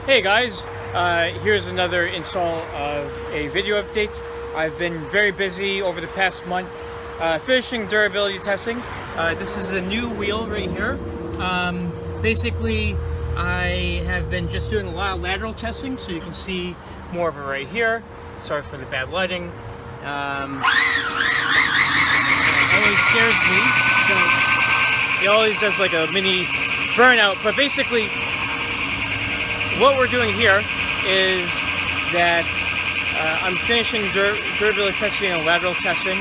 Hey guys, here's another install of a video update. I've been very busy over the past month finishing durability testing. This is the new wheel right here. Basically, I have been just doing a lot of lateral testing, so you can see more of it right here. Sorry for the bad lighting. It always scares me. So it always does like a mini burnout, but basically what we're doing here is that I'm finishing durability testing and lateral testing.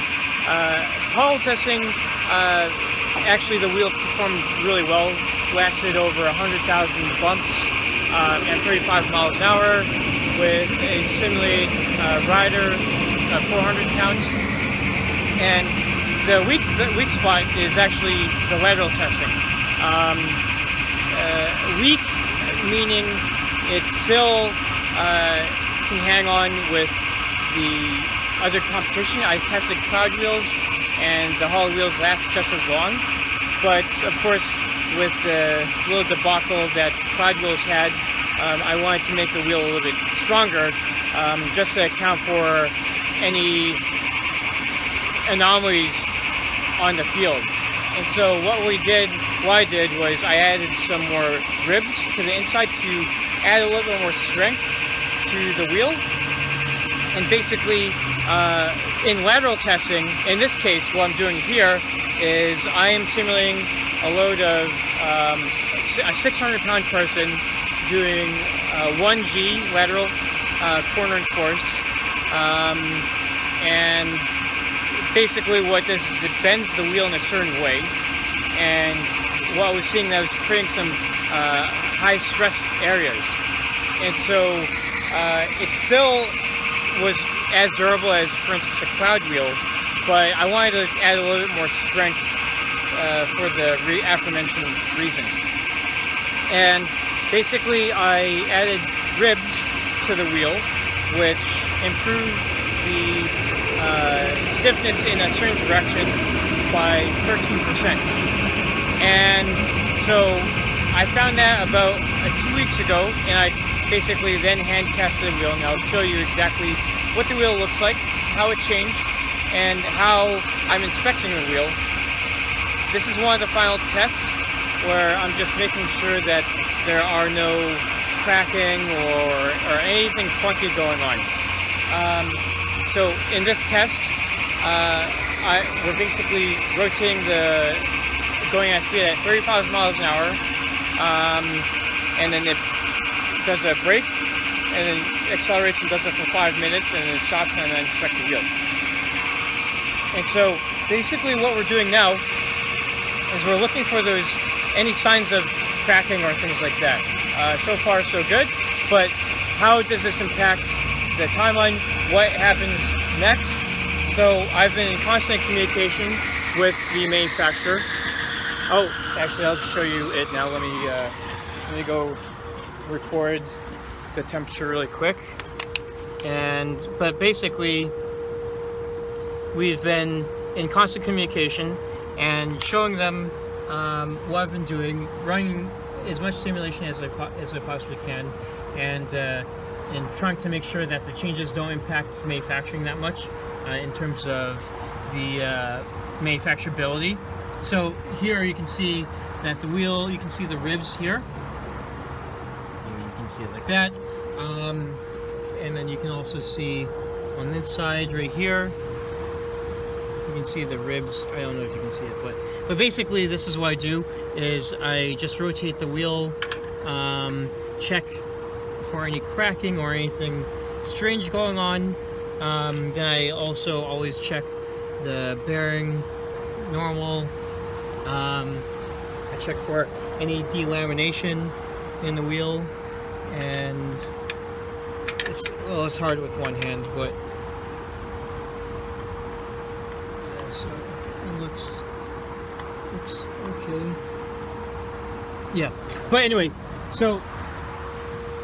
Hollow testing, actually the wheel performed really well, lasted over 100,000 bumps at 35 miles an hour with a simulated rider 400 pounds. And the weak spot is actually the lateral testing. Weak meaning it still can hang on with the other competition. I tested cloud wheels and the hollow wheels last just as long, but of course with the little debacle that cloud wheels had, I wanted to make the wheel a little bit stronger just to account for any anomalies on the field. And so what I did was I added some more ribs to the inside to add a little bit more strength to the wheel. And basically, in lateral testing, in this case, what I'm doing here is I am simulating a load of a 600-pound person doing 1G lateral corner and force. And basically what this is, it bends the wheel in a certain way. And what I was seeing, that was creating some high stress areas. And so it still was as durable as, for instance, a cloud wheel, but I wanted to add a little bit more strength for the aforementioned reasons. And basically I added ribs to the wheel, which improved the stiffness in a certain direction by 13%. And so I found that about 2 weeks ago, and I basically then hand casted the wheel, and I'll show you exactly what the wheel looks like, how it changed, and how I'm inspecting the wheel. This is one of the final tests where I'm just making sure that there are no cracking or anything funky going on. So in this test, we're basically rotating going at speed at 35 miles an hour, and then it does a brake, and then accelerates and does it for 5 minutes, and then it stops, and then inspect the wheel. And so basically what we're doing now is we're looking for any signs of cracking or things like that. So far so good, but how does this impact the timeline? What happens next? So I've been in constant communication with the manufacturer. Oh, actually I'll just show you it now. Let me go record the temperature really quick. But basically we've been in constant communication and showing them what I've been doing, running as much simulation as I possibly can, and trying to make sure that the changes don't impact manufacturing that much in terms of the manufacturability. So here you can see that the wheel, you can see the ribs here. You can see it like that. And then you can also see on this side right here, you can see the ribs. I don't know if you can see it, but basically this is what I do, is I just rotate the wheel, check for any cracking or anything strange going on. Then I also always check the bearing normal. I check for any delamination in the wheel, and it's hard with one hand, but yeah, so it looks okay. Yeah, but anyway, so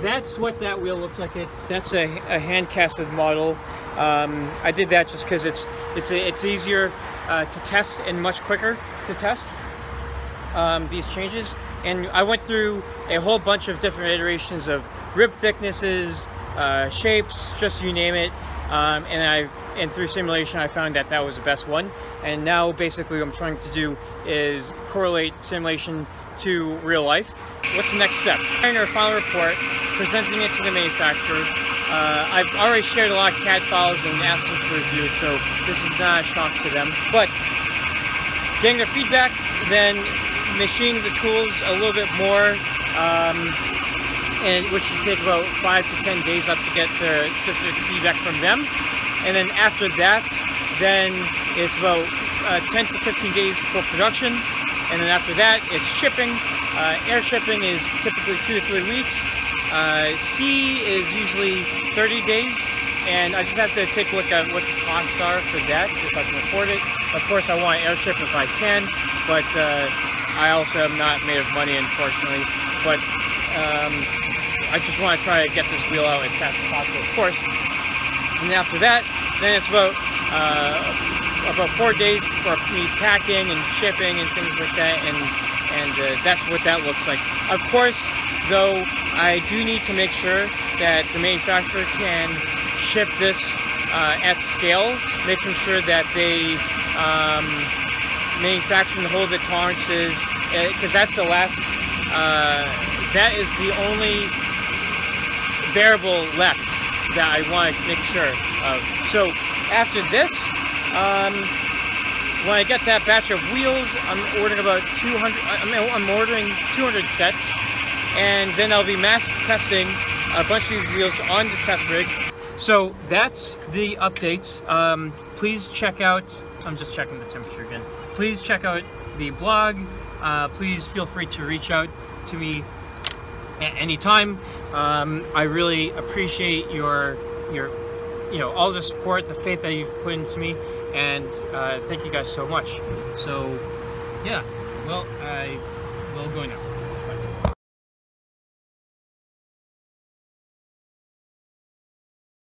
that's what that wheel looks like. That's a hand casted model. I did that just because it's easier to test and much quicker to test these changes. and I went through a whole bunch of different iterations of rib thicknesses, shapes, just you name it, and through simulation I found that that was the best one. And now basically what I'm trying to do is correlate simulation to real life. What's the next step? Preparing our final report, presenting it to the manufacturer. I've already shared a lot of CAD files and asked them to review it, so this is not a shock to them. But getting their feedback, then machining the tools a little bit more, and which should take about 5 to 10 days up to get the specific feedback from them. And then after that, then it's about 10 to 15 days for production. And then after that, it's shipping. Air shipping is typically 2 to 3 weeks. Sea is usually 30 days. And I just have to take a look at what the costs are for that, if I can afford it. Of course, I want air ship if I can, but I also am not made of money, unfortunately. But I just want to try to get this wheel out as fast as possible, of course. And after that, then it's about 4 days for me packing and shipping and things like that, and that's what that looks like. Of course, though, I do need to make sure that the manufacturer can ship this at scale, making sure that they manufacture and hold the tolerances, because that's the last, that is the only variable left that I want to make sure of. So after this, when I get that batch of wheels, I'm ordering about 200. I'm ordering 200 sets, and then I'll be mass testing a bunch of these wheels on the test rig. So that's the updates. Please check out. I'm just checking the temperature again. Please check out the blog. Please feel free to reach out to me at any time. I really appreciate your all the support, the faith that you've put into me, and thank you guys so much. So yeah, well, I will go now.